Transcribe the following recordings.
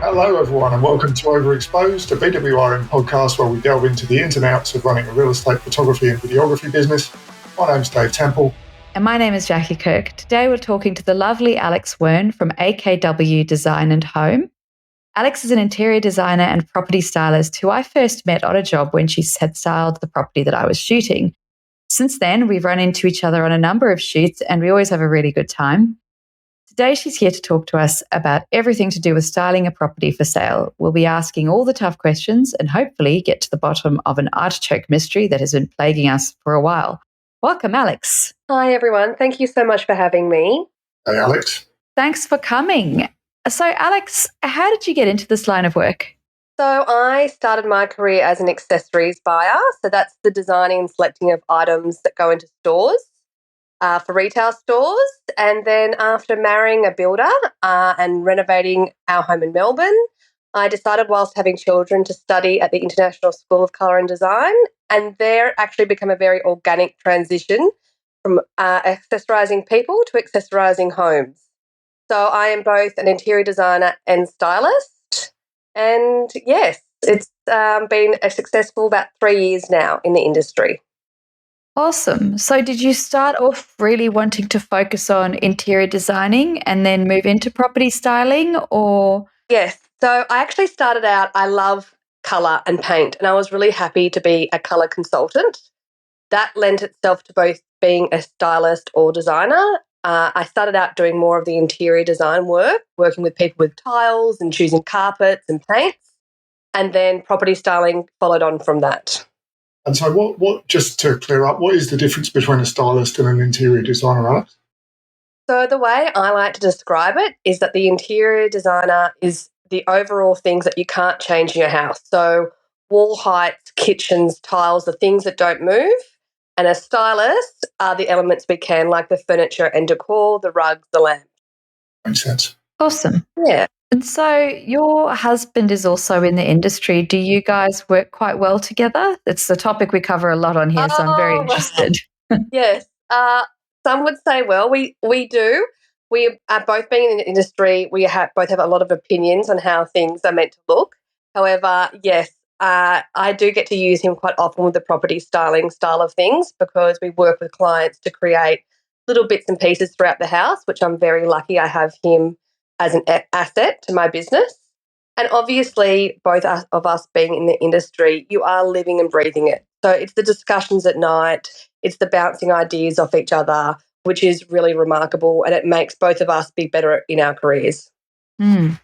Hello everyone and welcome to Overexposed, a BWRM podcast where we delve into the ins and outs of running a real estate photography and videography business. My name's Dave Temple. And my name is Jackie Kirk. Today we're talking to the lovely Alex Wearne from AKW Design and Home. Alex is an interior designer and property stylist who I first met on a job when she had styled the property that I was shooting. Since then, we've run into each other on a number of shoots and we always have a really good time. Today, she's here to talk to us about everything to do with styling a property for sale. We'll be asking all the tough questions and hopefully get to the bottom of an artichoke mystery that has been plaguing us for a while. Welcome, Alex. Hi, everyone. Thank you so much for having me. Hey, Alex. Thanks for coming. So, Alex, how did you get into this line of work? So I started my career as an accessories buyer. So that's the designing and selecting of items that go into stores. For retail stores, and then after marrying a builder and renovating our home in Melbourne, I decided whilst having children to study at the International School of Colour and Design, and there actually became a very organic transition from accessorising people to accessorising homes. So I am both an interior designer and stylist, and yes, it's been a successful about 3 years now in the industry. Awesome. So did you start off really wanting to focus on interior designing and then move into property styling, or? Yes. So I actually started out, I love colour and paint, and I was really happy to be a colour consultant. That lent itself to both being a stylist or designer. I started out doing more of the interior design work, working with people with tiles and choosing carpets and paints, and then property styling followed on from that. And so what, just to clear up, what is the difference between a stylist and an interior designer, Alex? So the way I like to describe it is that the interior designer is the overall things that you can't change in your house. So wall heights, kitchens, tiles, the things that don't move. And a stylist are the elements we can, like the furniture and decor, the rugs, the lamps. Makes sense. Awesome. Yeah. And so your husband is also in the industry. Do you guys work quite well together? It's the topic we cover a lot on here, so I'm very interested. Yes. Some would say, well, we do. We are both being in the industry. We both have a lot of opinions on how things are meant to look. However, yes, I do get to use him quite often with the property styling style of things because we work with clients to create little bits and pieces throughout the house, which I'm very lucky I have him as an asset to my business. And obviously, both of us being in the industry, you are living and breathing it. So it's the discussions at night, it's the bouncing ideas off each other, which is really remarkable, and it makes both of us be better in our careers. Mm.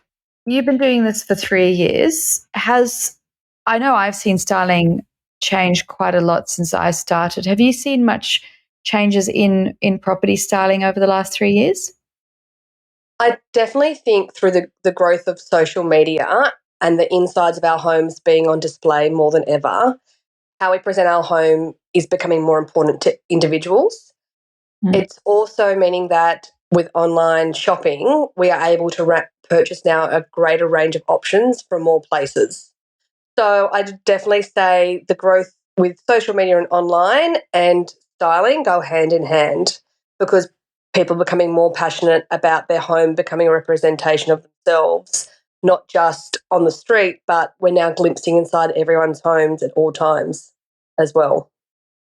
You've been doing this for 3 years. I know I've seen styling change quite a lot since I started. Have you seen much changes in property styling over the last 3 years? I definitely think through the growth of social media and the insides of our homes being on display more than ever, how we present our home is becoming more important to individuals. Mm. It's also meaning that with online shopping, we are able to purchase now a greater range of options from more places. So I'd definitely say the growth with social media and online and styling go hand in hand because people becoming more passionate about their home becoming a representation of themselves, not just on the street, but we're now glimpsing inside everyone's homes at all times as well.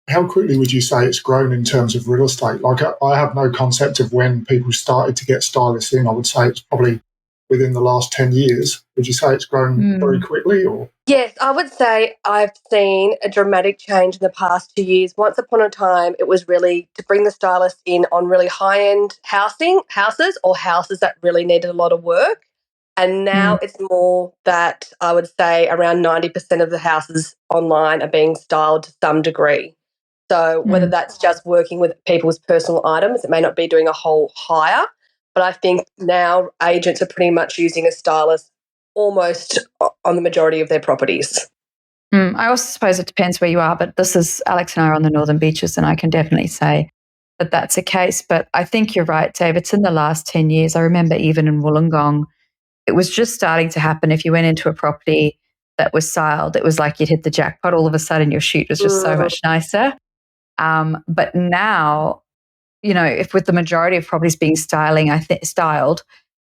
How quickly would you say it's grown in terms of real estate? Like I have no concept of when people started to get stylists in. I would say it's probably within the last 10 years. Would you say it's grown very quickly? Or? Yes, I would say I've seen a dramatic change in the past 2 years. Once upon a time, it was really to bring the stylist in on really high-end houses or houses that really needed a lot of work. And now it's more that I would say around 90% of the houses online are being styled to some degree. So whether that's just working with people's personal items, it may not be doing a whole hire, but I think now agents are pretty much using a stylist almost on the majority of their properties. I also suppose it depends where you are, but Alex and I are on the Northern Beaches, and I can definitely say that that's a case. But I think you're right, Dave. It's in the last 10 years. I remember even in Wollongong, it was just starting to happen. If you went into a property that was styled, it was like you'd hit the jackpot. All of a sudden, your shoot was just so much nicer. But now, if with the majority of properties being styled,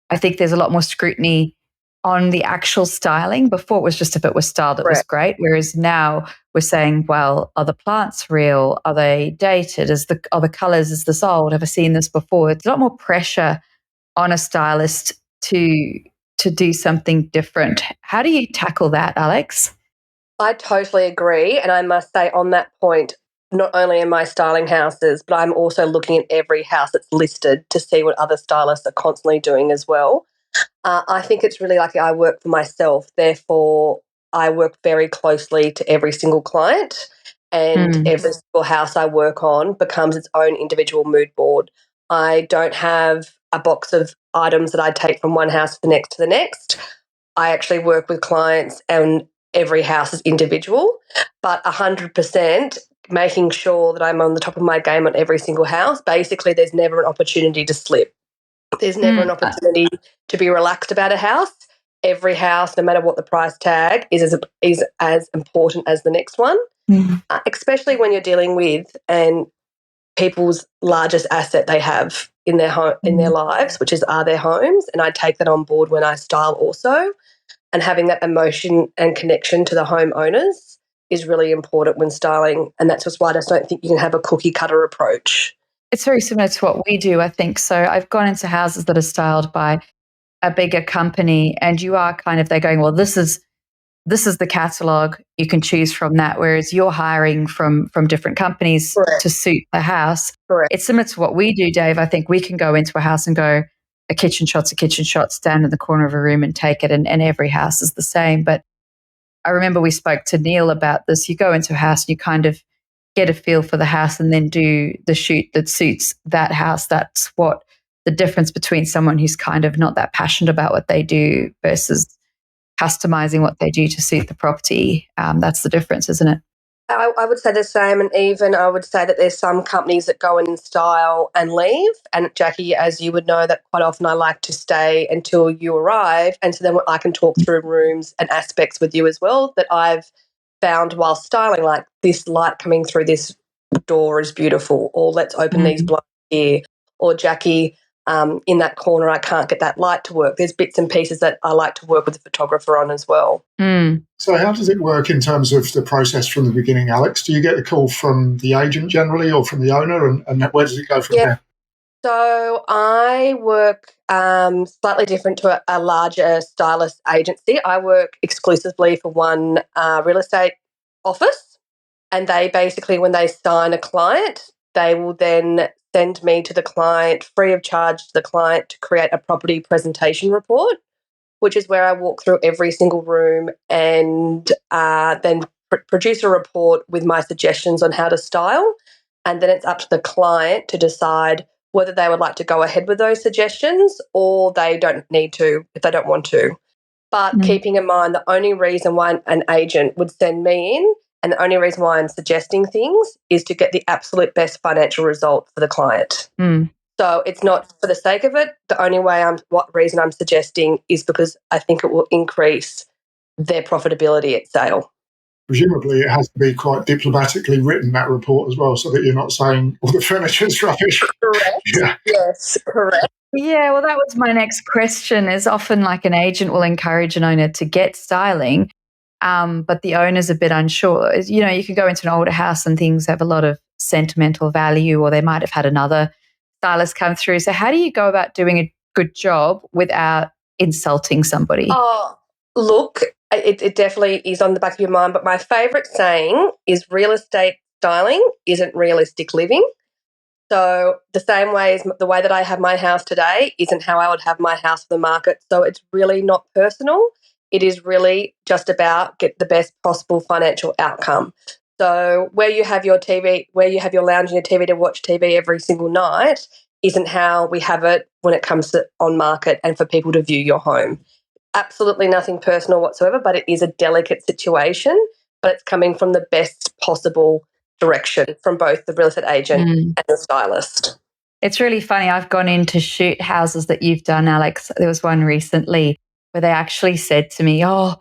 I think there's a lot more scrutiny on the actual styling. Before it was just if it was styled, it was great. Whereas now we're saying, well, are the plants real? Are they dated? Are the colors, is this old? Have I seen this before? It's a lot more pressure on a stylist to do something different. How do you tackle that, Alex? I totally agree. And I must say on that point, not only am I styling houses, but I'm also looking at every house that's listed to see what other stylists are constantly doing as well. I think it's really like I work for myself. Therefore, I work very closely to every single client, and every single house I work on becomes its own individual mood board. I don't have a box of items that I take from one house to the next. I actually work with clients and every house is individual, but 100% making sure that I'm on the top of my game on every single house. Basically, there's never an opportunity to slip. There's never an opportunity to be relaxed about a house. Every house, no matter what the price tag, is as important as the next one, especially when you're dealing with and people's largest asset they have in their home, in their lives, which are their homes. And I take that on board when I style also. And having that emotion and connection to the homeowners is really important when styling. And that's just why I just don't think you can have a cookie cutter approach. It's very similar to what we do, I think. So I've gone into houses that are styled by a bigger company, and you are kind of, they're going, well, this is the catalog, you can choose from that, whereas you're hiring from different companies to suit the house. It's similar to what we do, Dave. I think we can go into a house and go, a kitchen shot, stand in the corner of a room and take it, and every house is the same. But I remember we spoke to Neil about this. You go into a house and you kind of get a feel for the house and then do the shoot that suits that house. That's what the difference between someone who's kind of not that passionate about what they do versus customizing what they do to suit the property. That's the difference, isn't it? I would say the same, and even I would say that there's some companies that go in and style and leave. And Jackie, as you would know, that quite often I like to stay until you arrive, and so then I can talk through rooms and aspects with you as well that I've found while styling, like this light coming through this door is beautiful, or let's open these blinds here, or Jackie, in that corner, I can't get that light to work. There's bits and pieces that I like to work with the photographer on as well. So how does it work in terms of the process from the beginning, Alex? Do you get a call from the agent generally or from the owner, and where does it go from there? So I work slightly different to a larger stylist agency. I work exclusively for one real estate office, and they basically, when they sign a client, they will then send me to the client free of charge to the client to create a property presentation report, which is where I walk through every single room and then produce a report with my suggestions on how to style. And then it's up to the client to decide whether they would like to go ahead with those suggestions or they don't need to if they don't want to. But keeping in mind, the only reason why an agent would send me in and the only reason why I'm suggesting things is to get the absolute best financial result for the client. So it's not for the sake of it. The only reason I'm suggesting is because I think it will increase their profitability at sale. Presumably it has to be quite diplomatically written, that report as well, so that you're not saying all the furniture's rubbish. Correct. Yeah. Yes, correct. Yeah, well, that was my next question, is often like an agent will encourage an owner to get styling, but the owner's a bit unsure. You know, you can go into an older house and things have a lot of sentimental value, or they might have had another stylist come through. So how do you go about doing a good job without insulting somebody? Oh, look, it definitely is on the back of your mind, but my favourite saying is real estate styling isn't realistic living. So the same way as the way that I have my house today isn't how I would have my house for the market. So it's really not personal. It is really just about get the best possible financial outcome. So where you have your TV, where you have your lounge and your TV to watch TV every single night isn't how we have it when it comes to on market and for people to view your home. Absolutely nothing personal whatsoever, but it is a delicate situation, but it's coming from the best possible direction from both the real estate agent and the stylist. It's really funny. I've gone in to shoot houses that you've done, Alex. There was one recently where they actually said to me, oh,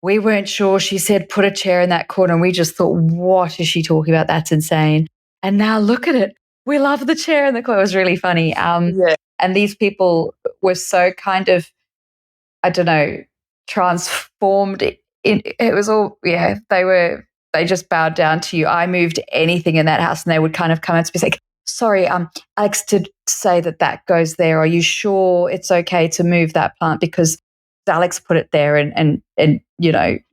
we weren't sure. She said, put a chair in that corner. And we just thought, what is she talking about? That's insane. And now look at it. We love the chair in the corner. It was really funny. And these people were so kind of, I don't know, transformed it. It was all, yeah, they just bowed down to you. I moved anything in that house and they would kind of come and be like, sorry, Alex did say that goes there. Are you sure it's okay to move that plant because Alex put it there and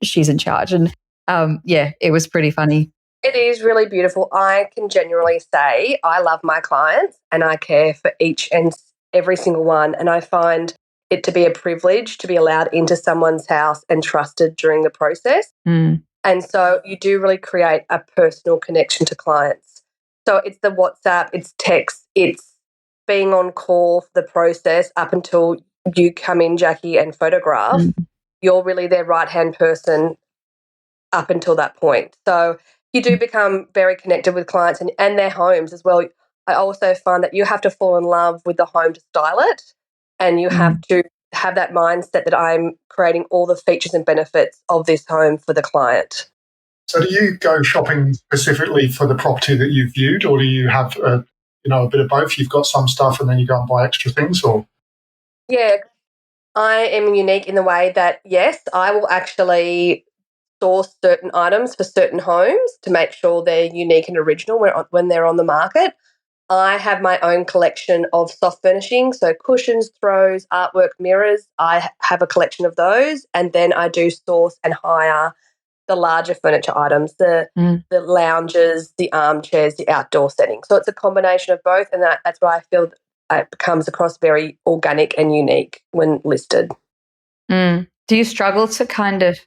she's in charge. And it was pretty funny. It is really beautiful. I can genuinely say I love my clients and I care for each and every single one. And I find it to be a privilege to be allowed into someone's house and trusted during the process. Mm. And so you do really create a personal connection to clients. So it's the WhatsApp, it's text, it's being on call for the process up until you come in, Jackie, and photograph. Mm. You're really their right-hand person up until that point. So you do become very connected with clients and their homes as well. I also find that you have to fall in love with the home to style it, and you have to have that mindset that I'm creating all the features and benefits of this home for the client. So do you go shopping specifically for the property that you've viewed, or do you have a bit of both? You've got some stuff and then you go and buy extra things, or? Yeah, I am unique in the way that, yes, I will actually source certain items for certain homes to make sure they're unique and original when they're on the market. I have my own collection of soft furnishings, so cushions, throws, artwork, mirrors. I have a collection of those, and then I do source and hire the larger furniture items, the lounges, the armchairs, the outdoor settings. So it's a combination of both, and that's why I feel it comes across very organic and unique when listed. Do you struggle to kind of,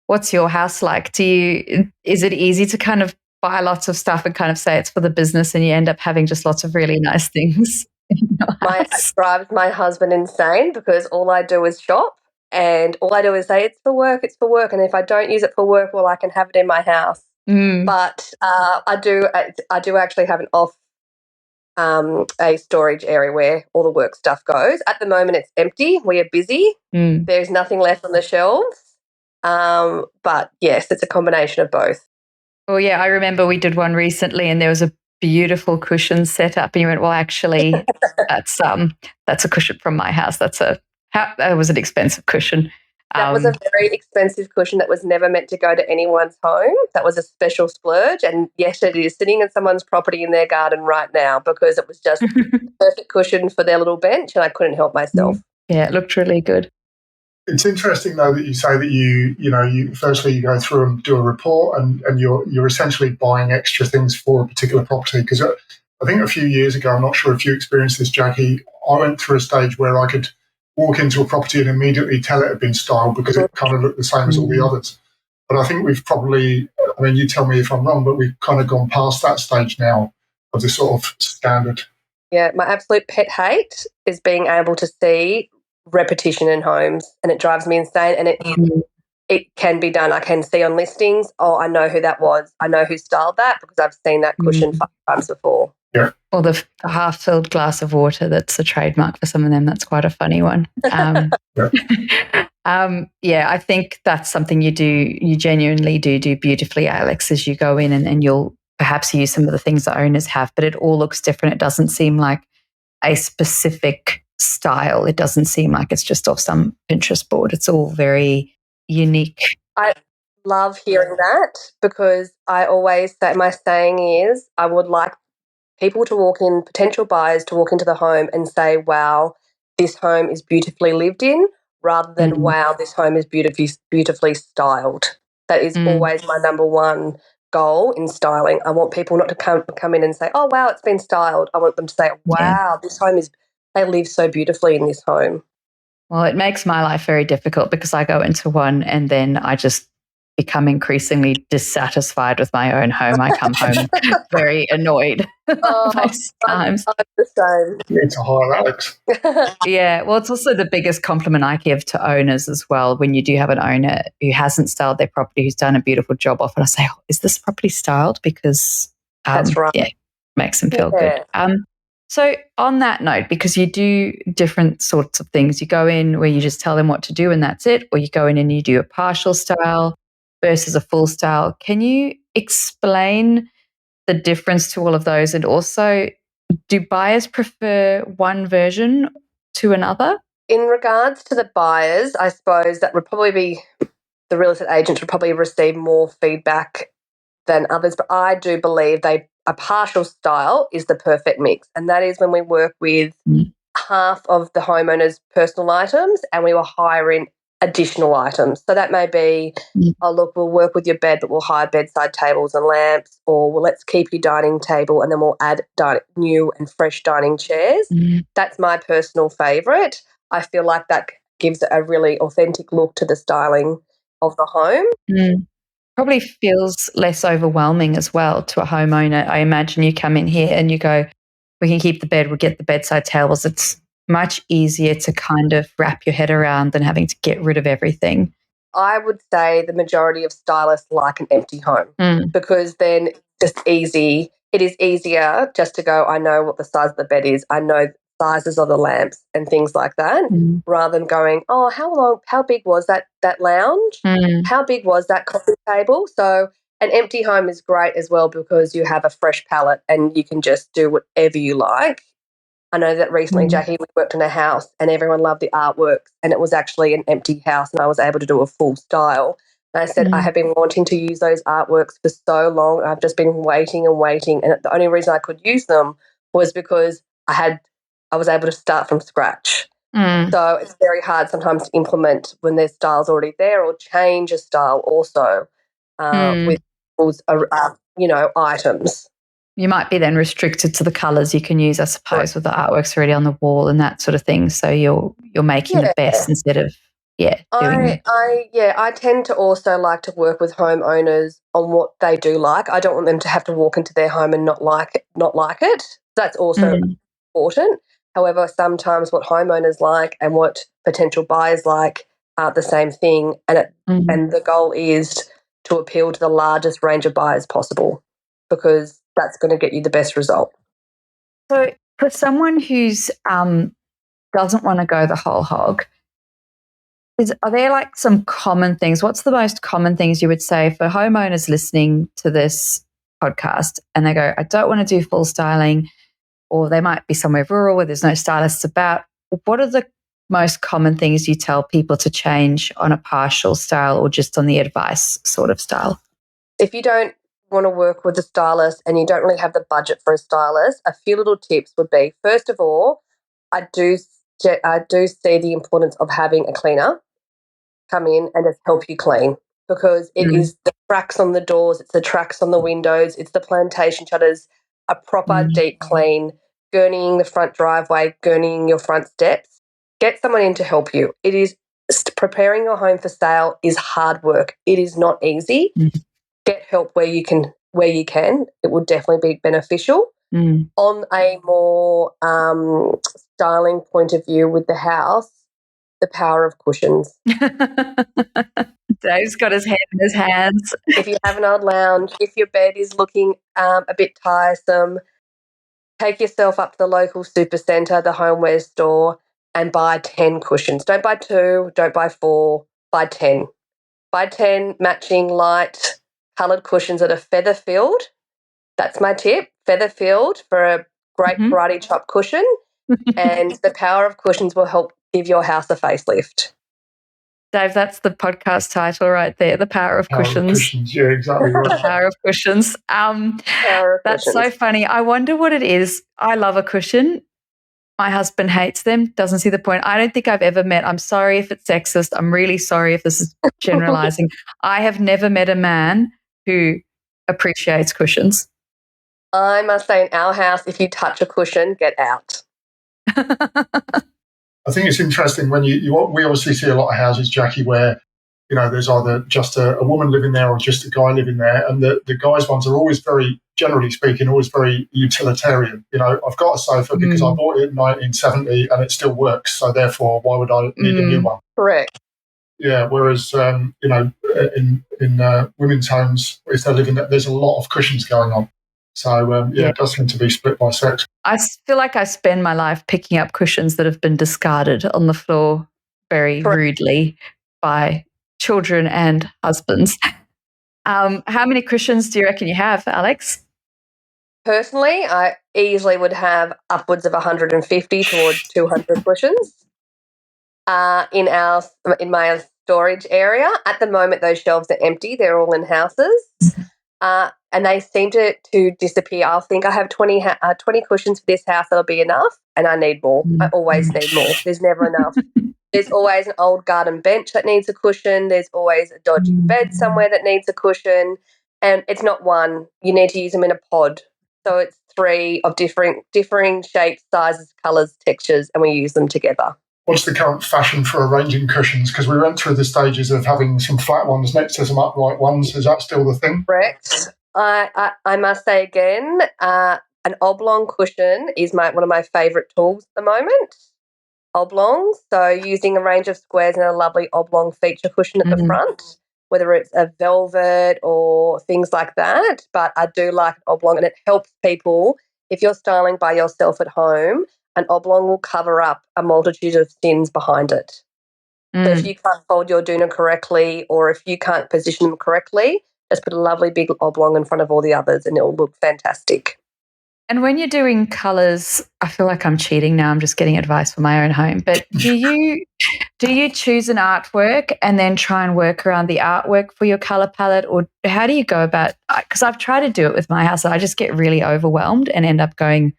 what's your house like? Is it easy to kind of buy lots of stuff and kind of say it's for the business and you end up having just lots of really nice things in your house? It drives my husband insane because all I do is shop and all I do is say it's for work. And if I don't use it for work, well, I can have it in my house. But I do actually have a storage area where all the work stuff goes. At the moment, it's empty. We are busy. There's nothing left on the shelves. But yes, it's a combination of both. Well, yeah, I remember we did one recently and there was a beautiful cushion set up and you went, well, actually, that's a cushion from my house. That was an expensive cushion. That was a very expensive cushion that was never meant to go to anyone's home. That was a special splurge. And yes, it is sitting in someone's property in their garden right now because it was just the perfect cushion for their little bench and I couldn't help myself. Yeah, it looked really good. It's interesting, though, that you say that you firstly you go through and do a report and you're essentially buying extra things for a particular property. Because I think a few years ago, I'm not sure if you experienced this, Jackie, I went through a stage where I could walk into a property and immediately tell it had been styled because it kind of looked the same as all the others. But I think we've probably, you tell me if I'm wrong, but we've kind of gone past that stage now of this sort of standard. Yeah, my absolute pet hate is being able to see repetition in homes, and it drives me insane. And it can be done. I can see on listings, I know who that was. I know who styled that because I've seen that cushion 5 times before. Yeah. Or the half-filled glass of water, that's a trademark for some of them. That's quite a funny one. I think that's something you genuinely do beautifully, Alex, as you go in and you'll perhaps use some of the things that owners have, but it all looks different. It doesn't seem like a specific style. It doesn't seem like it's just off some Pinterest board. It's all very unique. I love hearing that because I always say, my saying is, I would like people to walk in, potential buyers to walk into the home and say, wow, this home is beautifully lived in, rather than, wow, this home is beautifully styled. That is always my number one goal in styling. I want people not to come in and say, oh, wow, it's been styled. I want them to say, wow, this home they live so beautifully in this home. Well, it makes my life very difficult because I go into one and then I just become increasingly dissatisfied with my own home. I come home very annoyed most times. I'm the same. You need to hire Alex. Yeah, well, it's also the biggest compliment I give to owners as well. When you do have an owner who hasn't styled their property, who's done a beautiful job, often I say, oh, is this property styled? Because that's right. Yeah, makes them feel good. So on that note, because you do different sorts of things, you go in where you just tell them what to do and that's it, or you go in and you do a partial style versus a full style. Can you explain the difference to all of those? And also, do buyers prefer one version to another? in regards to the buyers, I suppose that would probably be the real estate agents would probably receive more feedback than others, but I do believe a partial style is the perfect mix, and that is when we work with half of the homeowner's personal items and we will hire in additional items. So that may be, oh, look, we'll work with your bed, but we'll hire bedside tables and lamps, or well, let's keep your dining table and then we'll add new and fresh dining chairs. That's my personal favourite. I feel like that gives a really authentic look to the styling of the home. Probably feels less overwhelming as well to a homeowner. I imagine you come in here and you go, we can keep the bed, we'll get the bedside tables. It's much easier to kind of wrap your head around than having to get rid of everything. I would say the majority of stylists like an empty home because then it's just easy. It is easier just to go, I know what the size of the bed is. I know the sizes of the lamps and things like that, rather than going, oh, how big was that lounge? How big was that coffee table? So an empty home is great as well because you have a fresh palette and you can just do whatever you like. I know that recently, Jackie, we worked in a house and everyone loved the artworks and it was actually an empty house and I was able to do a full style. And I said, I have been wanting to use those artworks for so long. I've just been waiting and waiting. And the only reason I could use them was because I was able to start from scratch. So it's very hard sometimes to implement when there's styles already there or change a style also with those, items. You might be then restricted to the colours you can use, I suppose, with the artworks already on the wall and that sort of thing. So you're making the best instead of doing. I tend to also like to work with homeowners on what they do like. I don't want them to have to walk into their home and not like it. That's also important. However, sometimes what homeowners like and what potential buyers like aren't the same thing, and the goal is to appeal to the largest range of buyers possible because that's going to get you the best result. So for someone who's doesn't want to go the whole hog, are there like some common things? What's the most common things you would say for homeowners listening to this podcast and they go, I don't want to do full styling, or they might be somewhere rural where there's no stylists about. What are the most common things you tell people to change on a partial style or just on the advice sort of style? If you don't want to work with a stylist and you don't really have the budget for a stylist, a few little tips would be, first of all, I do see the importance of having a cleaner come in and just help you clean because it is the cracks on the doors, it's the tracks on the windows, it's the plantation shutters, a proper deep clean, gurneying the front driveway, gurneying your front steps. Get someone in to help you. It is preparing your home for sale is hard work. It is not easy. Get help where you can. It would definitely be beneficial. On a more styling point of view with the house, the power of cushions. Dave's got his head in his hands. If you have an old lounge, if your bed is looking a bit tiresome, take yourself up to the local super centre, the homeware store, and buy 10 cushions. Don't buy 2, don't buy 4, buy 10. Buy 10 matching light coloured cushions that are feather filled. That's my tip, feather filled for a great karate chop cushion. And the power of cushions will help give your house a facelift. Dave, that's the podcast title right there, The Power of Cushions. Yeah, exactly right. The Power of Cushions. That's so funny. I wonder what it is. I love a cushion. My husband hates them, doesn't see the point. I don't think I've ever met, I'm sorry if it's sexist, I'm really sorry if this is generalizing. I have never met a man who appreciates cushions. I must say in our house, if you touch a cushion, get out. I think it's interesting when we obviously see a lot of houses, Jackie, where there's either just a woman living there or just a guy living there, and the guys' ones are always very, generally speaking, always very utilitarian. I've got a sofa because I bought it in 1970 and it still works, so therefore, why would I need a new one? Correct. Yeah. Whereas in women's homes, if they're living there, there's a lot of cushions going on. So, it does seem to be split by sex. I feel like I spend my life picking up cushions that have been discarded on the floor very rudely by children and husbands. How many cushions do you reckon you have, Alex? Personally, I easily would have upwards of 150 towards 200 cushions. in my storage area. At the moment, those shelves are empty. They're all in houses. And they seem to disappear. I'll think I have 20 cushions for this house, that'll be enough, and I need more. I always need more. There's never enough. There's always an old garden bench that needs a cushion. There's always a dodgy bed somewhere that needs a cushion. And it's not one. You need to use them in a pod. So it's 3 of differing shapes, sizes, colours, textures, and we use them together. What's the current fashion for arranging cushions? Because we went through the stages of having some flat ones next to some upright ones. Is that still the thing? Correct. I must say again, an oblong cushion is one of my favourite tools at the moment. Oblongs, so using a range of squares and a lovely oblong feature cushion at the front, whether it's a velvet or things like that. But I do like an oblong, and it helps people if you're styling by yourself at home. An oblong will cover up a multitude of sins behind it. So if you can't fold your doona correctly, or if you can't position them correctly, just put a lovely big oblong in front of all the others and it'll look fantastic. And when you're doing colours, I feel like I'm cheating now. I'm just getting advice for my own home. But do you choose an artwork and then try and work around the artwork for your colour palette, or how do you go about? Because I've tried to do it with my house, and I just get really overwhelmed and end up going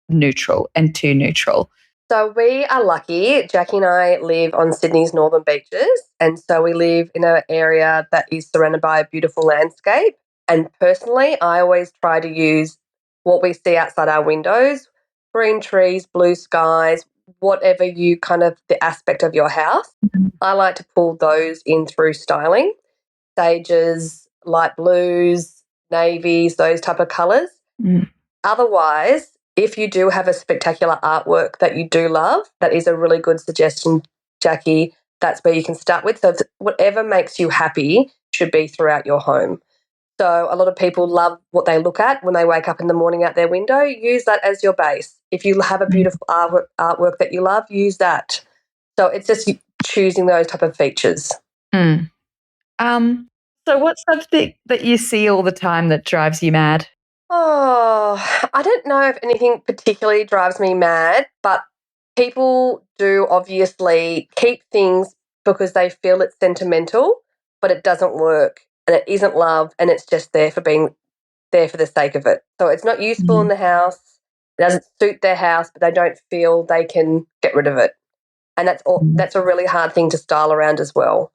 neutral and too neutral. So we are lucky. Jackie and I live on Sydney's northern beaches, and so we live in an area that is surrounded by a beautiful landscape. And personally, I always try to use what we see outside our windows, green trees, blue skies, whatever the aspect of your house. I like to pull those in through styling. Sages, light blues, navies, those type of colours. Otherwise, if you do have a spectacular artwork that you do love, that is a really good suggestion, Jackie. That's where you can start with. So whatever makes you happy should be throughout your home. So a lot of people love what they look at when they wake up in the morning out their window. Use that as your base. If you have a beautiful artwork that you love, use that. So it's just choosing those type of features. So what's something that you see all the time that drives you mad? Oh, I don't know if anything particularly drives me mad, but people do obviously keep things because they feel it's sentimental, but it doesn't work and it isn't love, and it's just there for being there for the sake of it. So it's not useful in the house. It doesn't suit their house, but they don't feel they can get rid of it. And that's a really hard thing to style around as well.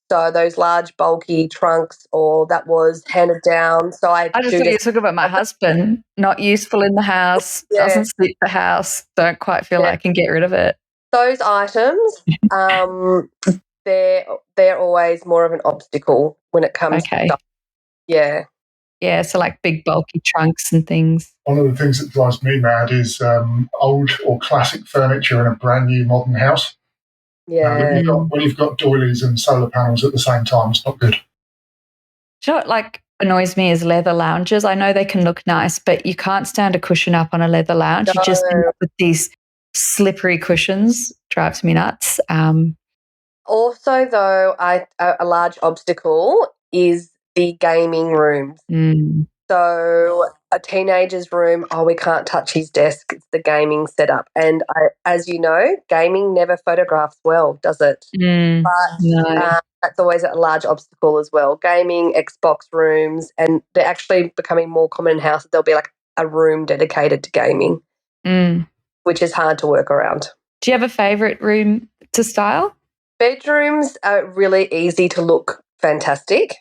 So those large, bulky trunks, or that was handed down. So I just thought you were talking about my husband, not useful in the house, doesn't suit the house, don't quite feel like I can get rid of it. Those items, they're always more of an obstacle when it comes to stuff. Yeah. Yeah, so like big, bulky trunks and things. One of the things that drives me mad is old or classic furniture in a brand new modern house. Yeah. When you've got doilies and solar panels at the same time, it's not good. Do you know what annoys me is leather lounges? I know they can look nice, but you can't stand a cushion up on a leather lounge. No. You just end up with these slippery cushions. Drives me nuts. Also, though, a large obstacle is the gaming rooms. So a teenager's room, we can't touch his desk. It's the gaming setup. And as you know, gaming never photographs well, does it? But that's always a large obstacle as well. Gaming, Xbox rooms, and they're actually becoming more common in houses. There'll be like a room dedicated to gaming, which is hard to work around. Do you have a favourite room to style? Bedrooms are really easy to look fantastic.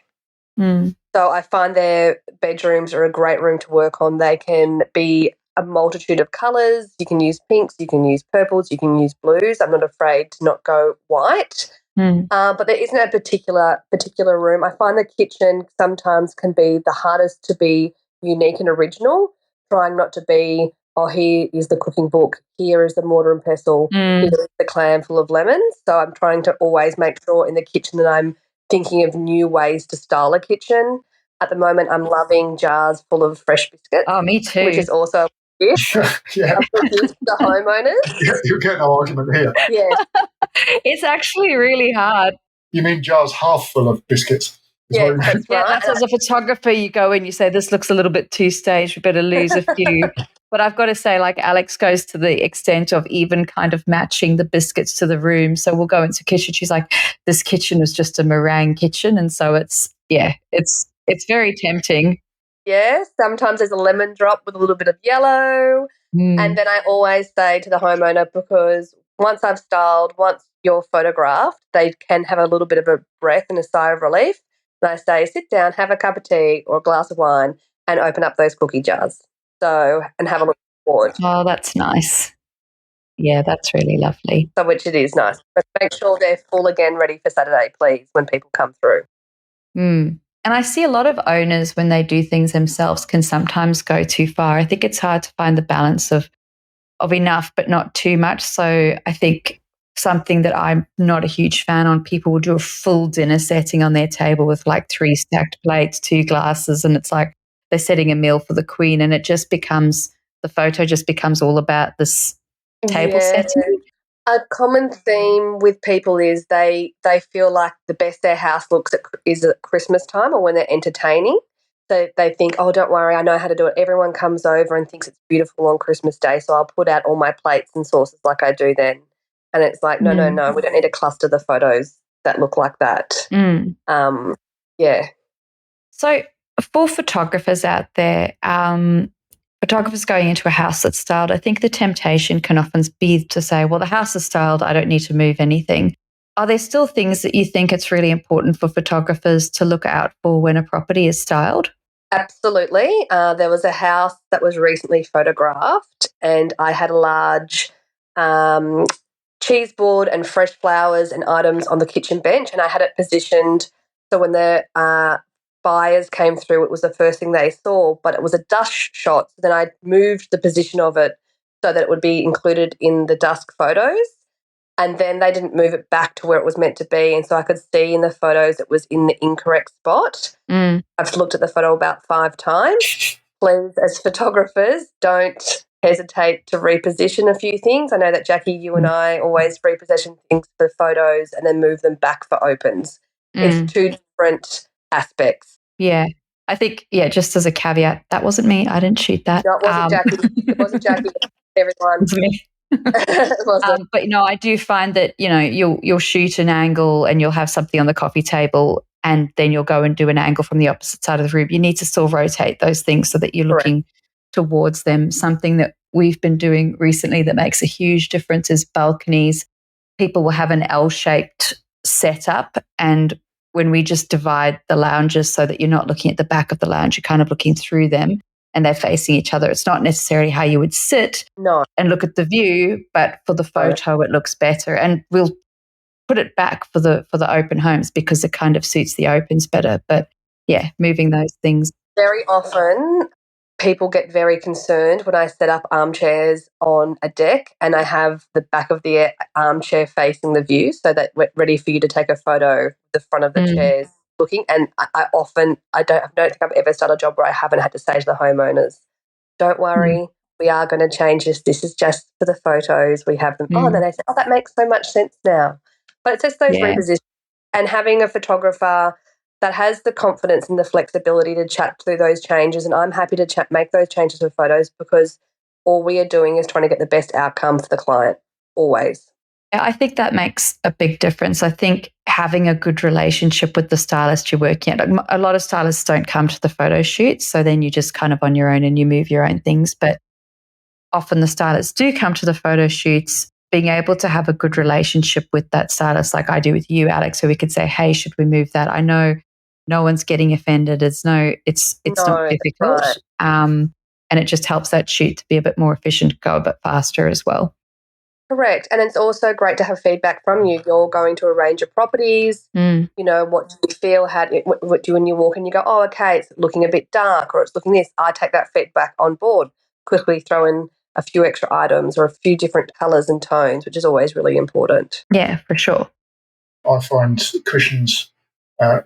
So I find their bedrooms are a great room to work on. They can be a multitude of colours. You can use pinks, you can use purples, you can use blues. I'm not afraid to not go white. But there isn't a particular room. I find the kitchen sometimes can be the hardest to be unique and original, trying not to be, here is the cooking book, here is the mortar and pestle, here is the clam full of lemons. So I'm trying to always make sure in the kitchen that I'm thinking of new ways to style a kitchen. At the moment, I'm loving jars full of fresh biscuits. Oh, me too. Which is also a gift to homeowners. You're getting an argument here. Yeah. It's actually really hard. You mean jars half full of biscuits? Yeah, that's right. Yeah, that's as a photographer, you go in, you say, this looks a little bit too staged, we better lose a few But I've got to say, like, Alex goes to the extent of even kind of matching the biscuits to the room. So we'll go into the kitchen. She's like, this kitchen is just a meringue kitchen. And so it's very tempting. Yeah, sometimes there's a lemon drop with a little bit of yellow. And then I always say to the homeowner, because once I've styled, once you're photographed, they can have a little bit of a breath and a sigh of relief. And I say, sit down, have a cup of tea or a glass of wine and open up those cookie jars. So, and have a look forward. Oh, that's nice. Yeah, that's really lovely. So, which it is nice. But make sure they're full again, ready for Saturday, please, when people come through. And I see a lot of owners, when they do things themselves, can sometimes go too far. I think it's hard to find the balance of enough, but not too much. So I think something that I'm not a huge fan on, people will do a full dinner setting on their table with like 3 stacked plates, 2 glasses, and it's like they're setting a meal for the Queen, and the photo just becomes all about this table setting. A common theme with people is they feel like the best their house looks is at Christmas time or when they're entertaining. So they think, oh, don't worry, I know how to do it. Everyone comes over and thinks it's beautiful on Christmas Day, so I'll put out all my plates and sauces like I do then. And it's like, no, we don't need to cluster the photos that look like that. Yeah. So for photographers out there, photographers going into a house that's styled, I think the temptation can often be to say, well, the house is styled, I don't need to move anything. Are there still things that you think it's really important for photographers to look out for when a property is styled? Absolutely. There was a house that was recently photographed and I had a large cheese board and fresh flowers and items on the kitchen bench, and I had it positioned so when the buyers came through, it was the first thing they saw, but it was a dusk shot. So then I moved the position of it so that it would be included in the dusk photos. And then they didn't move it back to where it was meant to be. And so I could see in the photos it was in the incorrect spot. I've looked at the photo about 5 times. Please, as photographers, don't hesitate to reposition a few things. I know that, Jackie, you and I always reposition things for photos and then move them back for opens. It's 2 different aspects. Yeah. I think, just as a caveat, that wasn't me. I didn't shoot that. No, it wasn't Jackie. It wasn't Jackie. Everyone. It was me. But I do find that you'll shoot an angle and you'll have something on the coffee table, and then you'll go and do an angle from the opposite side of the room. You need to still rotate those things so that you're looking towards them. Something that we've been doing recently that makes a huge difference is balconies. People will have an L-shaped setup, and when we just divide the lounges so that you're not looking at the back of the lounge, you're kind of looking through them, and they're facing each other. It's not necessarily how you would sit and look at the view, but for the photo, it looks better. And we'll put it back for the open homes because it kind of suits the opens better. But moving those things. Very often, people get very concerned when I set up armchairs on a deck and I have the back of the armchair facing the view so that we're ready for you to take a photo, the front of the chairs looking. And I don't think I've ever started a job where I haven't had to say to the homeowners, don't worry, we are going to change this. This is just for the photos. We have them. And then they say, that makes so much sense now. But it's just those repositions, and having a photographer that has the confidence and the flexibility to chat through those changes. And I'm happy to make those changes for photos because all we are doing is trying to get the best outcome for the client, always. I think that makes a big difference. I think having a good relationship with the stylist you're working at. A lot of stylists don't come to the photo shoots, so then you're just kind of on your own and you move your own things. But often the stylists do come to the photo shoots. Being able to have a good relationship with that stylist, like I do with you, Alex, so we could say, hey, should we move that? I know no one's getting offended. It's not difficult. Right. And it just helps that shoot to be a bit more efficient, go a bit faster as well. Correct. And it's also great to have feedback from you. You're going to a range of properties. What do you feel? What do when you walk and you go, oh, okay, it's looking a bit dark or it's looking this. I take that feedback on board, quickly throw in a few extra items or a few different colours and tones, which is always really important. Yeah, for sure. I find cushions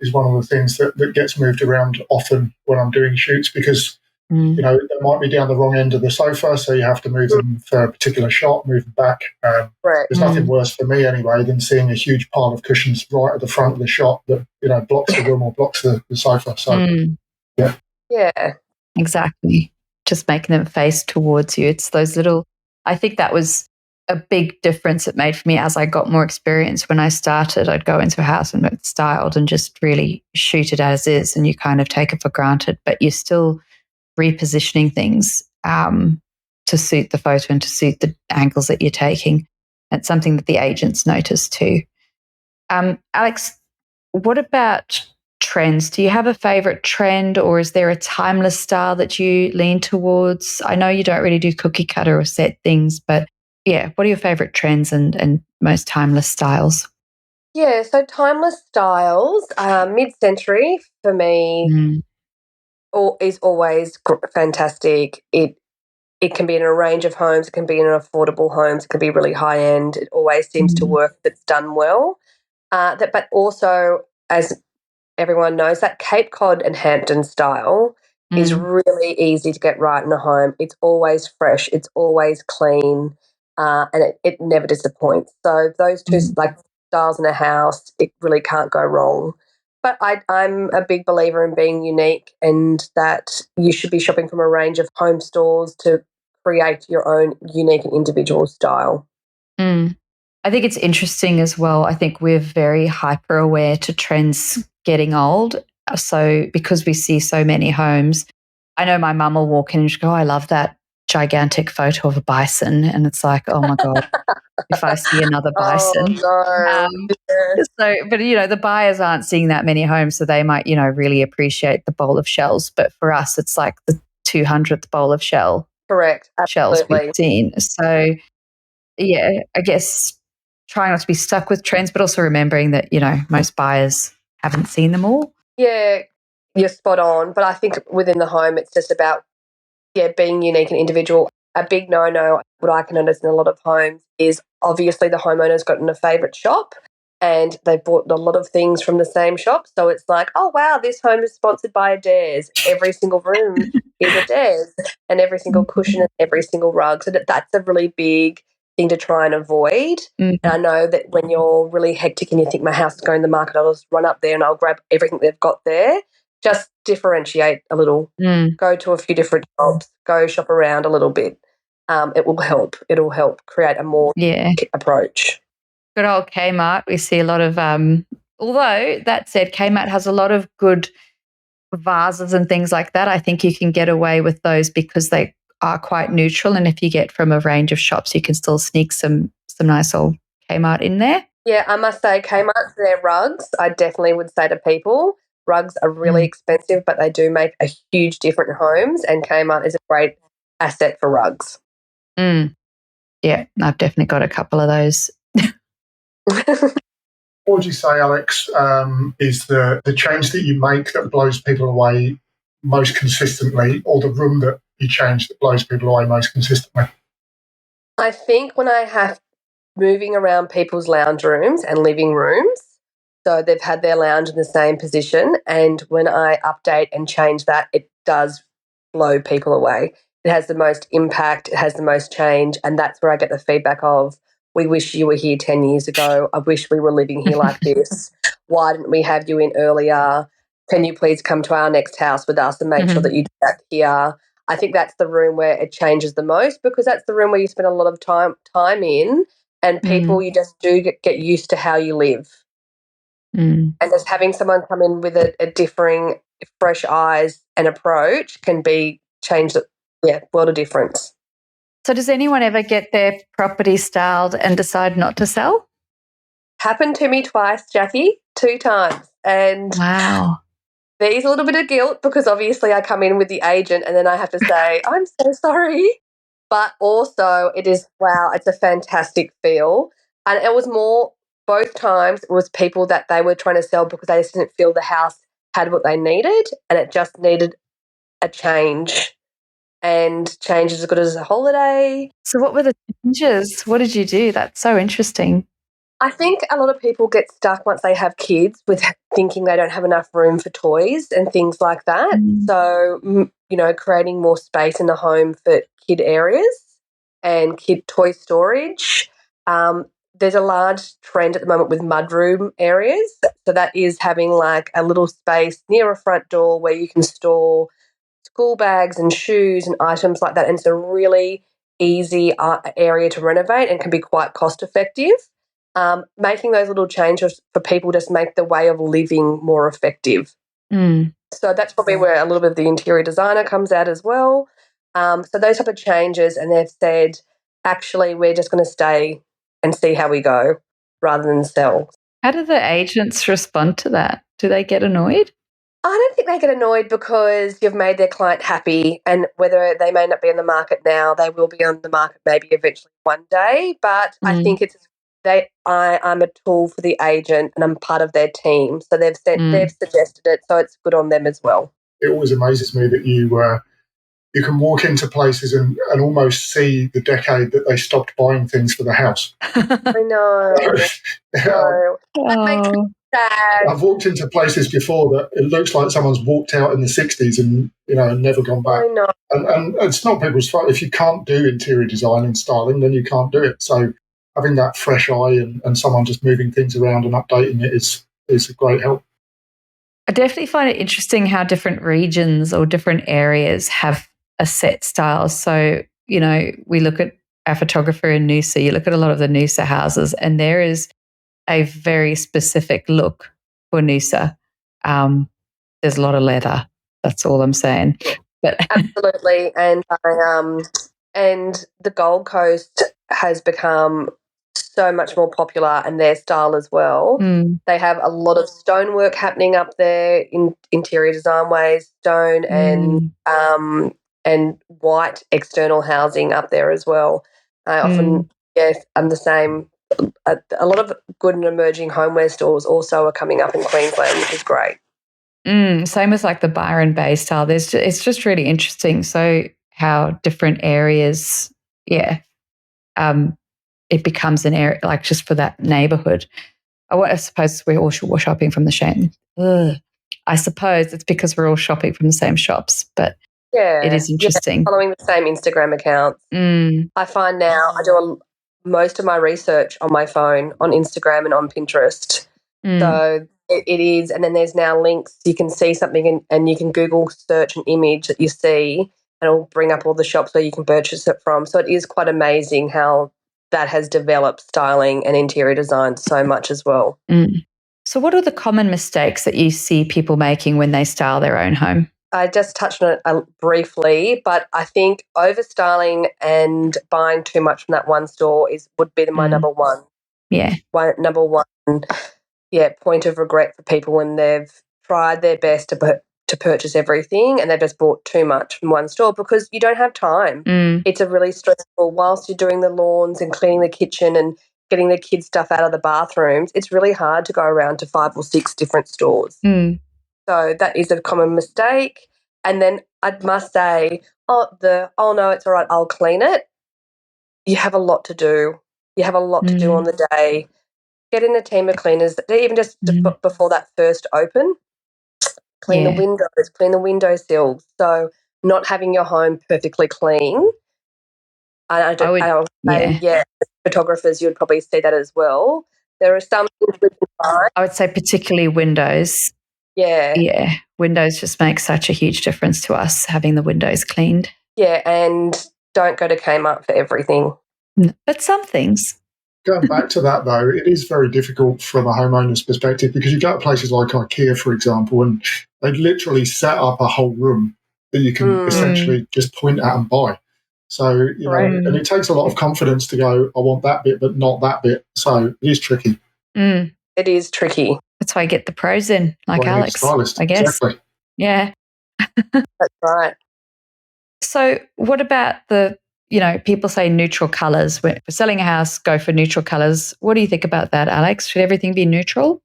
is one of the things that gets moved around often when I'm doing shoots because they might be down the wrong end of the sofa, so you have to move them for a particular shot, move them back. There's nothing worse for me anyway than seeing a huge pile of cushions right at the front of the shot that blocks the room or blocks the sofa. So yeah, exactly. just making them face towards you. It's those little, I think that was a big difference it made for me as I got more experience. When I started, I'd go into a house and it's styled and just really shoot it as is, and you kind of take it for granted, but you're still repositioning things to suit the photo and to suit the angles that you're taking. That's something that the agents notice too. Alex, what about trends? Do you have a favorite trend, or is there a timeless style that you lean towards? I know you don't really do cookie cutter or set things, but yeah, what are your favorite trends and most timeless styles? Yeah, so timeless styles, mid-century for me is always fantastic. It can be in a range of homes. It can be in affordable homes. It can be really high end. It always seems to work if it's done well. But also, as everyone knows, that Cape Cod and Hampton style is really easy to get right in a home. It's always fresh. It's always clean, and it never disappoints. So those two like styles in a house, it really can't go wrong. But I'm a big believer in being unique, and that you should be shopping from a range of home stores to create your own unique and individual style. I think it's interesting as well. I think we're very hyper aware to trends getting old. So because we see so many homes, I know my mum will walk in and she'll go, "Oh, I love that gigantic photo of a bison." And it's like, oh my God, if I see another bison. Oh, no. So, but the buyers aren't seeing that many homes, so they might, really appreciate the bowl of shells. But for us, it's like the 200th bowl of Correct. shells we've Absolutely. seen. So, yeah, I guess trying not to be stuck with trends, but also remembering that, most buyers haven't seen them all. Yeah, you're spot on. But I think within the home, it's just about, being unique and individual. A big no-no, what I can notice in a lot of homes, is obviously the homeowner's gotten a favourite shop and they've bought a lot of things from the same shop. So it's like, oh, wow, this home is sponsored by Adairs. Every single room is Adairs, and every single cushion and every single rug. So that's a really big thing to try and avoid. And I know that when you're really hectic and you think my house is going to the market, I'll just run up there and I'll grab everything they've got there. Just differentiate a little. Go to a few different shops. Go shop around a little bit. It will help. It'll help create a more approach. Good old Kmart. We see a lot of, although that said, Kmart has a lot of good vases and things like that. I think you can get away with those because they are quite neutral. And if you get from a range of shops, you can still sneak some nice old Kmart in there. Yeah, I must say, Kmart for their rugs, I definitely would say to people, rugs are really expensive, but they do make a huge difference in homes, and Kmart is a great asset for rugs. Yeah, I've definitely got a couple of those. What would you say, Alex, is the change that you make that blows people away most consistently, or the room that you change that blows people away most consistently? I think when I have moving around people's lounge rooms and living rooms, so they've had their lounge in the same position, and when I update and change that, it does blow people away. It has the most impact, it has the most change, and that's where I get the feedback of, we wish you were here 10 years ago. I wish we were living here like this. Why didn't we have you in earlier? Can you please come to our next house with us and make sure that you do that here? I think that's the room where it changes the most, because that's the room where you spend a lot of time in, and people, you just do get used to how you live. And just having someone come in with a differing, fresh eyes and approach can be changed. World of difference. So does anyone ever get their property styled and decide not to sell? Happened to me twice, Jackie, 2 times. And wow, there's a little bit of guilt, because obviously I come in with the agent and then I have to say, I'm so sorry. But also it's a fantastic feel. And it was more, both times it was people that they were trying to sell because they just didn't feel the house had what they needed, and it just needed a change. And change is as good as a holiday. So what were the changes? What did you do? That's so interesting. I think a lot of people get stuck once they have kids with thinking they don't have enough room for toys and things like that. So, creating more space in the home for kid areas and kid toy storage. There's a large trend at the moment with mudroom areas. So that is having like a little space near a front door where you can store school bags and shoes and items like that. And it's a really easy area to renovate and can be quite cost effective. Making those little changes for people just make the way of living more effective. So that's probably where a little bit of the interior designer comes out as well. So those type of changes, and they've said, actually, we're just going to stay and see how we go rather than sell. How do the agents respond to that? Do they get annoyed? I don't think they get annoyed because you've made their client happy, and whether they may not be on the market now, they will be on the market maybe eventually one day. But I think I'm a tool for the agent and I'm part of their team. So they've suggested it, so it's good on them as well. It always amazes me that you can walk into places and almost see the decade that they stopped buying things for the house. I know. That makes me sad. I've walked into places before that it looks like someone's walked out in the 60s and never gone back. I know. And it's not people's fault. If you can't do interior design and styling, then you can't do it. So having that fresh eye and someone just moving things around and updating it is a great help. I definitely find it interesting how different regions or different areas have a set style. So, we look at our photographer in Noosa, you look at a lot of the Noosa houses, and there is a very specific look for Noosa. There's a lot of leather. That's all I'm saying. But absolutely, and the Gold Coast has become so much more popular, and their style as well. They have a lot of stonework happening up there in interior design ways, stone and white external housing up there as well. I often, I'm the same. A lot of good and emerging homeware stores also are coming up in Queensland, which is great. Same as like the Byron Bay style. It's just really interesting. So how different areas, it becomes an area like just for that neighborhood. I suppose we're all shopping from the same. I suppose it's because we're all shopping from the same shops, but it is interesting. Following the same Instagram accounts. I find now I do most of my research on my phone, on Instagram and on Pinterest. So it is, and then there's now links. You can see something and you can Google search an image that you see and it'll bring up all the shops where you can purchase it from. So it is quite amazing how that has developed styling and interior design so much as well. So what are the common mistakes that you see people making when they style their own home? I just touched on it briefly, but I think overstyling and buying too much from that one store would be my number one. Number one, point of regret for people when they've tried their best to purchase everything and they've just bought too much from one store because you don't have time. It's a really stressful, whilst you're doing the lawns and cleaning the kitchen and getting the kids' stuff out of the bathrooms, it's really hard to go around to 5 or 6 different stores. So that is a common mistake. And then I must say, no, it's all right, I'll clean it. You have a lot to do. You have a lot to do on the day. Get in a team of cleaners, even just before that first open. Clean the windows, clean the windowsills. So not having your home perfectly clean. Photographers, you would probably see that as well. There are some things we can buy. I would say particularly windows. Yeah. Windows just make such a huge difference to us, having the windows cleaned. Yeah, and don't go to Kmart for everything. But some things. Going back to that, though, it is very difficult from a homeowner's perspective because you go to places like IKEA, for example, and they literally set up a whole room that you can essentially just point at and buy. So, and it takes a lot of confidence to go, I want that bit, but not that bit. So it is tricky. It is tricky. That's why I get the pros in, like Alex, stylist, I guess. Exactly. Yeah. That's right. So what about people say neutral colours. When for selling a house, go for neutral colours. What do you think about that, Alex? Should everything be neutral?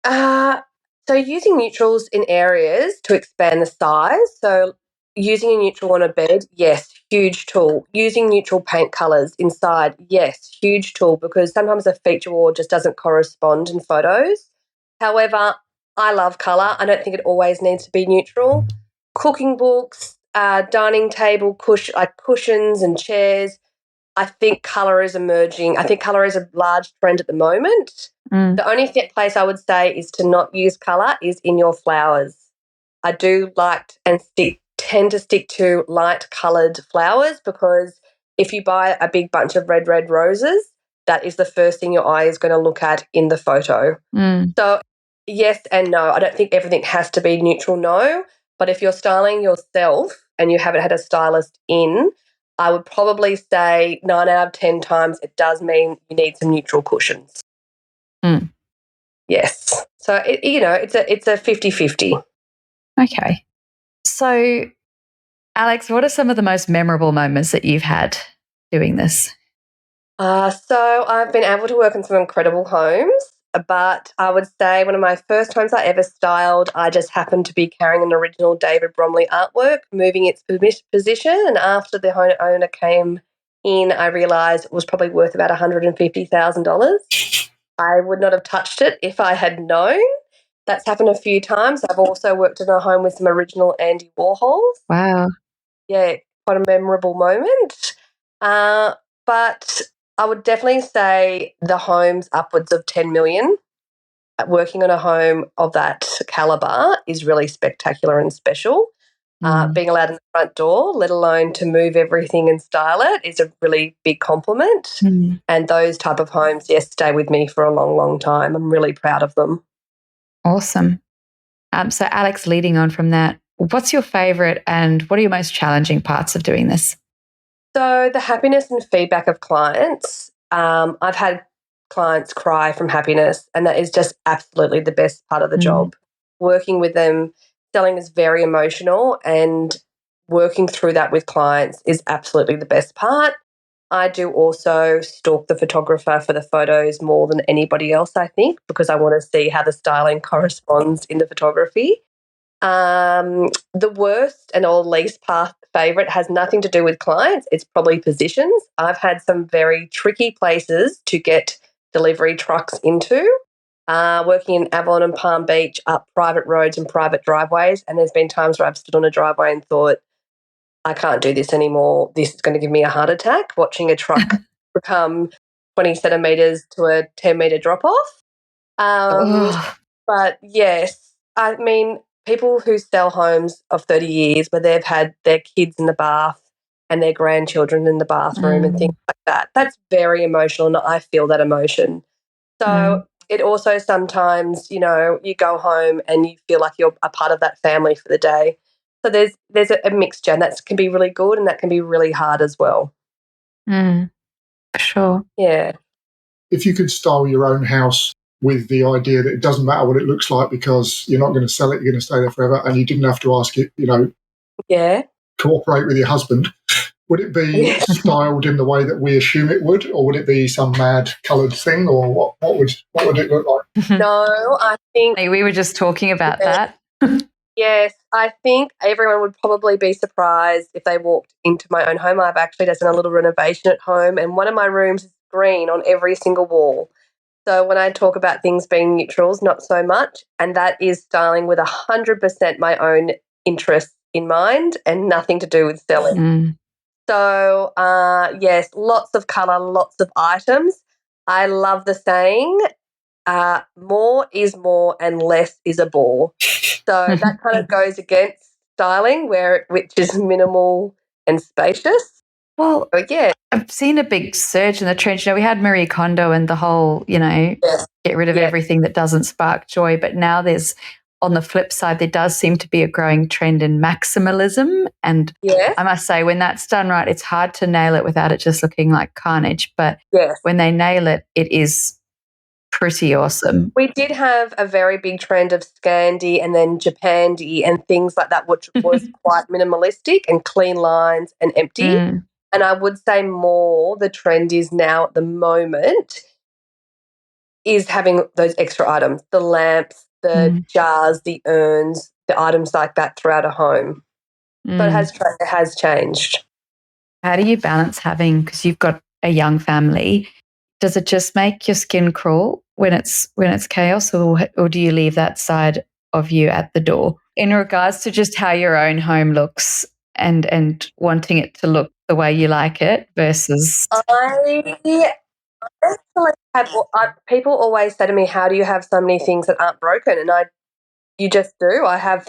So using neutrals in areas to expand the size. So using a neutral on a bed, yes, huge tool. Using neutral paint colours inside, yes, huge tool, because sometimes a feature wall just doesn't correspond in photos. However, I love colour. I don't think it always needs to be neutral. Cooking books, dining table, cushions and chairs. I think colour is emerging. I think colour is a large trend at the moment. The only place I would say is to not use colour is in your flowers. I do like and tend to stick to light coloured flowers, because if you buy a big bunch of red roses, that is the first thing your eye is going to look at in the photo. So yes and no. I don't think everything has to be neutral, no. But if you're styling yourself and you haven't had a stylist in, I would probably say 9 out of 10 times it does mean you need some neutral cushions. Yes. So, it's a 50-50. Okay. So, Alex, what are some of the most memorable moments that you've had doing this? So I've been able to work in some incredible homes, but I would say one of my first homes I ever styled, I just happened to be carrying an original David Bromley artwork, moving its position, and after the owner came in, I realised it was probably worth about $150,000. I would not have touched it if I had known. That's happened a few times. I've also worked in a home with some original Andy Warhols. Wow. Yeah, quite a memorable moment. But I would definitely say the homes upwards of 10 million. Working on a home of that calibre is really spectacular and special. Being allowed in the front door, let alone to move everything and style it, is a really big compliment. And those type of homes, yes, stay with me for a long, long time. I'm really proud of them. Awesome. So, Alex, leading on from that, what's your favourite and what are your most challenging parts of doing this? So the happiness and feedback of clients, I've had clients cry from happiness, and that is just absolutely the best part of the job. Working with them, selling is very emotional, and working through that with clients is absolutely the best part. I do also stalk the photographer for the photos more than anybody else, I think, because I want to see how the styling corresponds in the photography. The worst and or least favourite has nothing to do with clients. It's probably positions. I've had some very tricky places to get delivery trucks into, working in Avalon and Palm Beach, up private roads and private driveways. And there's been times where I've stood on a driveway and thought, I can't do this anymore. This is going to give me a heart attack, watching a truck become 20 centimetres to a 10-metre drop-off. But yes, I mean, people who sell homes of 30 years where they've had their kids in the bath and their grandchildren in the bathroom and things like that, that's very emotional, and I feel that emotion. So it also sometimes, you go home and you feel like you're a part of that family for the day. So there's a mixture, and that can be really good and that can be really hard as well. Sure. Yeah. If you could style your own house with the idea that it doesn't matter what it looks like because you're not going to sell it, you're going to stay there forever, and you didn't have to ask it, cooperate with your husband, would it be styled in the way that we assume it would, or would it be some mad coloured thing, or what would it look like? No, I think we were just talking about that. Yes, I think everyone would probably be surprised if they walked into my own home. I've actually just done a little renovation at home, and one of my rooms is green on every single wall. So when I talk about things being neutrals, not so much, and that is styling with 100% my own interests in mind and nothing to do with selling. So, yes, lots of colour, lots of items. I love the saying, more is more and less is a bore. So that kind of goes against styling, which is minimal and spacious. Well, but yeah, I've seen a big surge in the trend. We had Marie Kondo and the whole, get rid of everything that doesn't spark joy. But now on the flip side, there does seem to be a growing trend in maximalism. And I must say, when that's done right, it's hard to nail it without it just looking like carnage. But when they nail it, it is pretty awesome. We did have a very big trend of Scandi and then Japandi and things like that, which was quite minimalistic and clean lines and empty. And I would say more the trend is now at the moment is having those extra items, the lamps, the jars, the urns, the items like that throughout a home. So it has changed. How do you balance because you've got a young family, does it just make your skin crawl when it's chaos, or do you leave that side of you at the door in regards to just how your own home looks and wanting it to look the way you like it versus? I actually people always say to me, how do you have so many things that aren't broken? And you just do. I have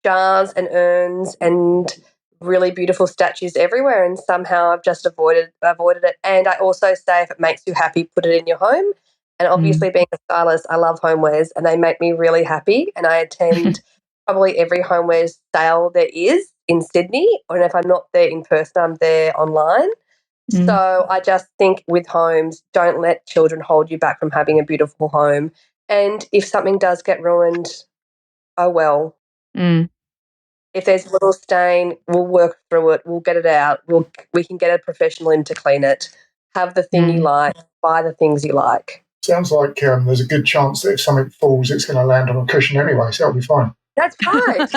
jars and urns and really beautiful statues everywhere, and somehow I've just avoided it. And I also say, if it makes you happy, put it in your home. And obviously, being a stylist, I love homewares, and they make me really happy. And I attend probably every homewares sale there is in Sydney, and if I'm not there in person, I'm there online. So I just think with homes, don't let children hold you back from having a beautiful home. And if something does get ruined, oh well. If there's a little stain, we'll work through it. We'll get it out. We can get a professional in to clean it. Have the thing you like. Buy the things you like. Sounds like there's a good chance that if something falls, it's going to land on a cushion anyway, so it'll be fine. That's right.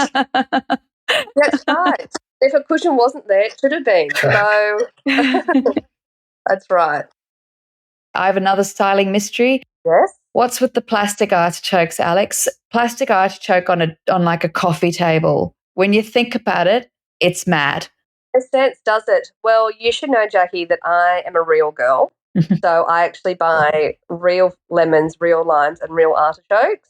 That's right. If a cushion wasn't there, it should have been. So that's right. I have another styling mystery. Yes. What's with the plastic artichokes, Alex? Plastic artichoke on like a coffee table. When you think about it, it's mad. In a sense, does it? Well, you should know, Jackie, that I am a real girl. So I actually buy real lemons, real limes, and real artichokes.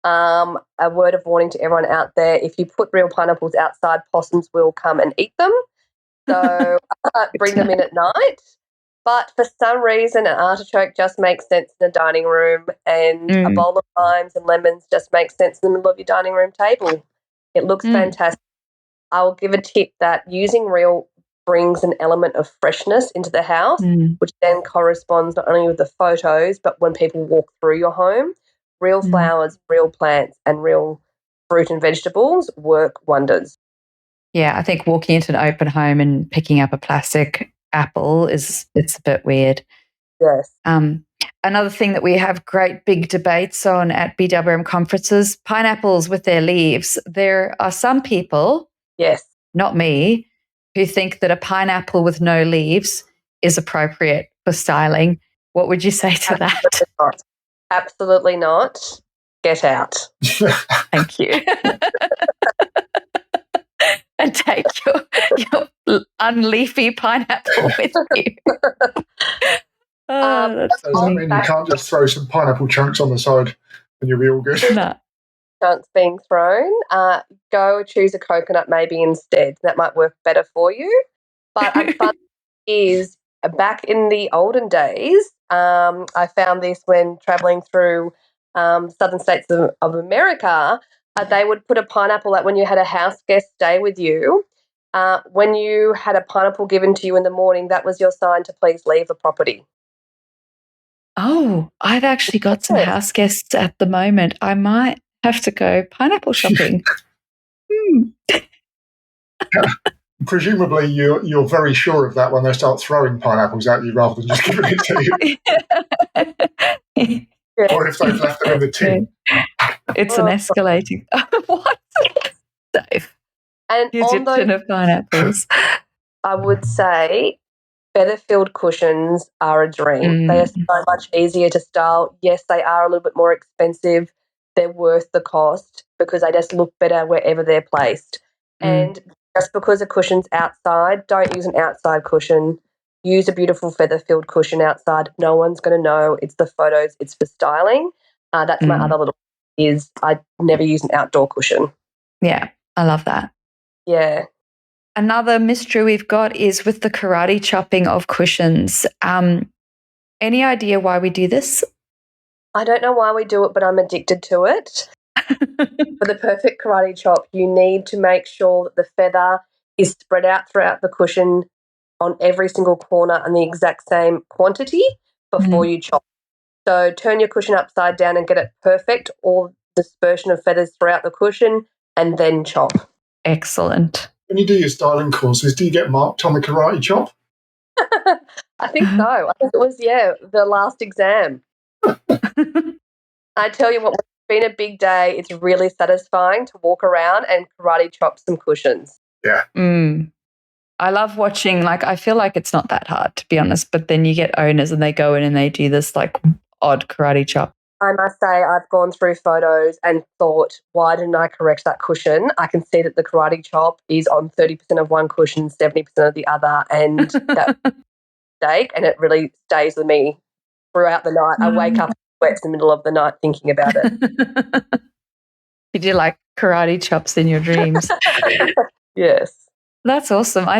A word of warning to everyone out there: if you put real pineapples outside, possums will come and eat them. So bring them in at night. But for some reason, an artichoke just makes sense in a dining room, and a bowl of limes and lemons just makes sense in the middle of your dining room table. It looks fantastic. I will give a tip that using real brings an element of freshness into the house, which then corresponds not only with the photos, but when people walk through your home. Real flowers, real plants, and real fruit and vegetables work wonders. Yeah, I think walking into an open home and picking up a plastic apple it's a bit weird. Yes. Another thing that we have great big debates on at BWRM conferences, pineapples with their leaves. There are some people, yes, not me, who think that a pineapple with no leaves is appropriate for styling. What would you say to that? Not. Absolutely not. Get out. Thank you. And take your unleafy pineapple with you. Does that mean you can't just throw some pineapple chunks on the side and you'll be all good? No. Chunks being thrown. Go choose a coconut maybe instead. That might work better for you. But fun is back in the olden days, I found this when traveling through southern states of America. They would put a pineapple, like when you had a house guest stay with you, when you had a pineapple given to you in the morning, that was your sign to please leave the property. Oh, I've actually got some house guests at the moment. I might have to go pineapple shopping. Presumably, you're very sure of that when they start throwing pineapples at you rather than just giving it to you. Or if they've left them in the tin. It's an escalating. What? Dave. And here's your tin of pineapples. I would say feather-filled cushions are a dream. They are so much easier to style. Yes, they are a little bit more expensive. They're worth the cost because they just look better wherever they're placed. And just because a cushion's outside, don't use an outside cushion. Use a beautiful feather-filled cushion outside. No one's going to know. It's the photos. It's for styling. That's my other little is I never use an outdoor cushion. Yeah, I love that. Yeah. Another mystery we've got is with the karate chopping of cushions. Any idea why we do this? I don't know why we do it, but I'm addicted to it. For the perfect karate chop, you need to make sure that the feather is spread out throughout the cushion on every single corner and the exact same quantity before you chop. So turn your cushion upside down and get it perfect, all dispersion of feathers throughout the cushion, and then chop. Excellent. When you do your styling courses, do you get marked on the karate chop? I think so. I think it was, the last exam. I tell you what, it's been a big day. It's really satisfying to walk around and karate chop some cushions. Yeah. I love watching, I feel like it's not that hard, to be honest, but then you get owners and they go in and they do this odd karate chop. I must say I've gone through photos and thought, why didn't I correct that cushion? I can see that the karate chop is on 30% of one cushion, 70% of the other, and that mistake, and it really stays with me throughout the night. I wake up in sweats in the middle of the night thinking about it. You do like karate chops in your dreams. Yes. That's awesome. I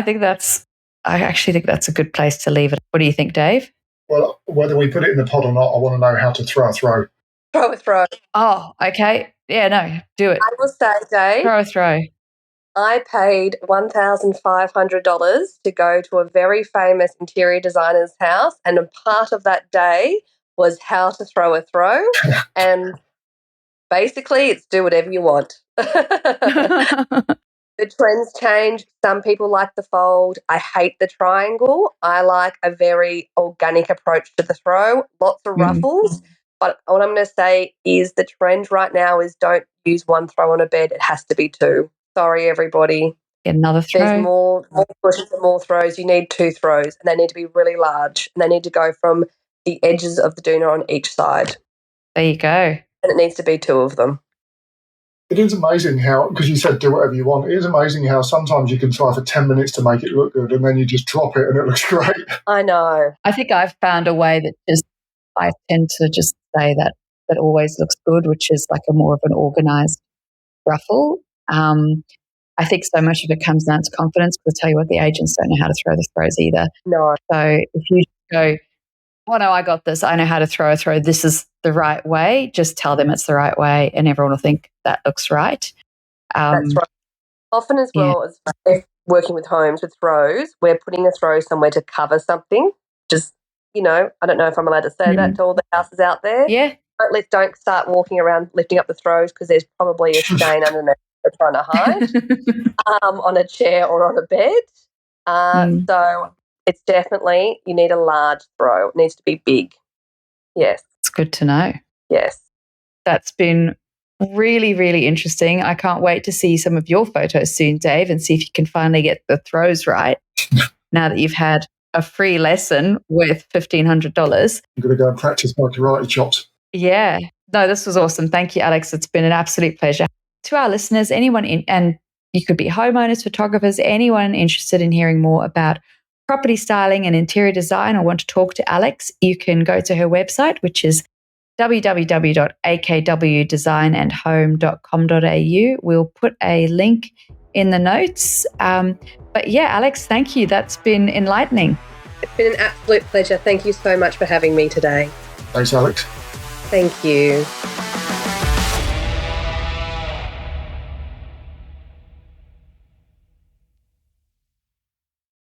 actually think that's a good place to leave it. What do you think, Dave? Well, whether we put it in the pod or not, I want to know how to throw a throw. Throw a throw. Oh, okay. Yeah, no, do it. I will say, Dave, Throw a throw. I paid $1,500 to go to a very famous interior designer's house, and a part of that day was how to throw a throw. And basically, it's do whatever you want. The trends change. Some people like the fold. I hate the triangle. I like a very organic approach to the throw. Lots of ruffles. But what I'm going to say is the trend right now is don't use one throw on a bed. It has to be two. Sorry, everybody. Get another throw. There's more cushions and more throws. You need two throws, and they need to be really large. And they need to go from the edges of the doona on each side. There you go. And it needs to be two of them. It is amazing how, because you said do whatever you want, it is amazing how sometimes you can try for 10 minutes to make it look good and then you just drop it and it looks great. I know. I think I've found a way that I tend to just say that always looks good, which is like a more of an organized ruffle. I think so much of it comes down to confidence, because I tell you what, the agents don't know how to throw the throws either. No. So if you go, oh no, I got this, I know how to throw a throw, this is the right way, just tell them it's the right way and everyone will think that looks right. That's right. Often as well as if working with homes with throws, we're putting a throw somewhere to cover something. Just, I don't know if I'm allowed to say that to all the houses out there. Yeah. Don't start walking around lifting up the throws, because there's probably a stain underneath they're trying to hide on a chair or on a bed. So it's definitely, you need a large throw. It needs to be big. Yes. It's good to know. Yes. That's been really, really interesting. I can't wait to see some of your photos soon, Dave, and see if you can finally get the throws right now that you've had a free lesson worth $1,500. I'm going to go and practice my karate chops. Yeah. No, this was awesome. Thank you, Alex. It's been an absolute pleasure. To our listeners, and you could be homeowners, photographers, anyone interested in hearing more about property styling and interior design or want to talk to Alex, you can go to her website, which is www.akwdesignandhome.com.au. We'll put a link in the notes. But yeah, Alex, thank you. That's been enlightening. It's been an absolute pleasure. Thank you so much for having me today. Thanks, Alex. Thank you.